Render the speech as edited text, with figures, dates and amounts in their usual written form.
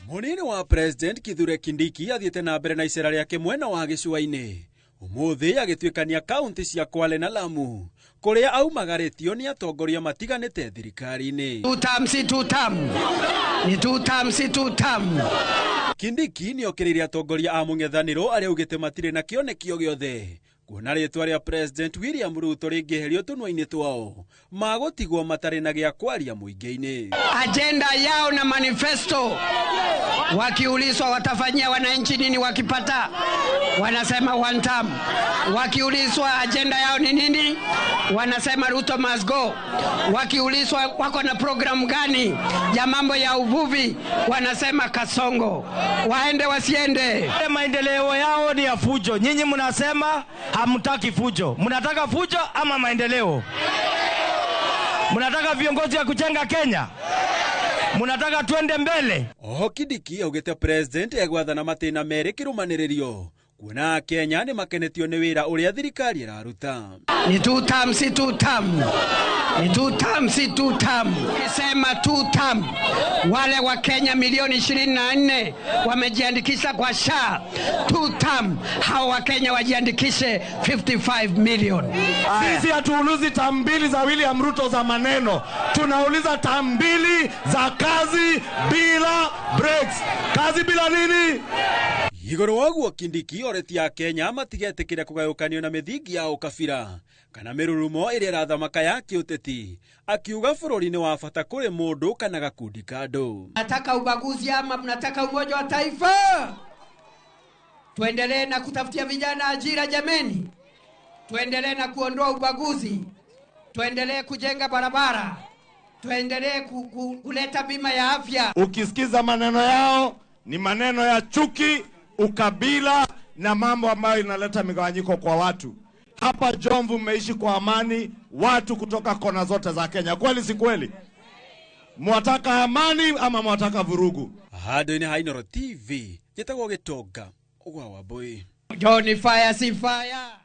Munini wa President Kithure Kindiki athiete na mbere na icera riake mwena wa gicua-ini umuthi agituikania kaunti cia Kwale na Lamu kuria aumagaritio ni atongoria matiganite thirikari-ini. Two term. Kindiki ni okiriria atongoria a mung'ethaniro aria ugite matire na kionekio giothe kuona ritwa ria President William Ruto ringiherio tunwa-ini twao magutigwo matari na gia kwaria muingi-ini. Agenda yao na manifesto wakiulizwa watafanyia wananchi nini wakipata, wanasema one term. Wakiulizwa agenda yao ni nini, wanasema Ruto must go. Wakiulizwa wako na program gani ya mambo ya uvuvi, wanasema Kasongo. Waende wasiende. Maendeleo yao ni ya fujo. Nyinyi mnasema hamtaki fujo. Mnataka fujo ama maendeleo? Mnataka viongozi wa kujenga Kenya? Munataka tuende mbele? Kindiki augite President egwathana matina meri kirumaniririo kuona Kenya ni makenetio ni wira uria thirikari iraruta. Ni two term. Sema two term. Wale wa Kenya milioni 24 wamejiandikisha kwa SHA. Two term. Hao wa Kenya wajiandikishe 55 million. Sisi hatuulizi term mbili za William Ruto za maneno. Tunauliza term mbili za kazi bila breaks. Kazi bila nini? Igoro waguo Kindiki oretia Kenya matigetikire kugayukanio na mithingi ya ukabira kana mirurumo iria rathamaka ya kiuteti, akiuga bururi ni wa bata kuri mundu kana gakundi kando. Nataka ubaguzi ama mnataka umoja wa taifa? Tuendelee na kutafutia vijana ajira jameni. Tuendelee na kuondoa ubaguzi. Tuendelee kujenga barabara. Tuendelee kuleta bima ya afya. Ukisikiza maneno yao ni maneno ya chuki, ukabila na mambo ambayo inaleta migawanyiko kwa watu. Hapa Jomvu mmeishi kwa amani, watu kutoka kona zote za Kenya. Kweli si kweli? Mwataka amani ama mwataka vurugu? Hado-ini ha Inooro TV, Gitagwo Gitonga, Ugwa Wambui. Johnny Fire si fire.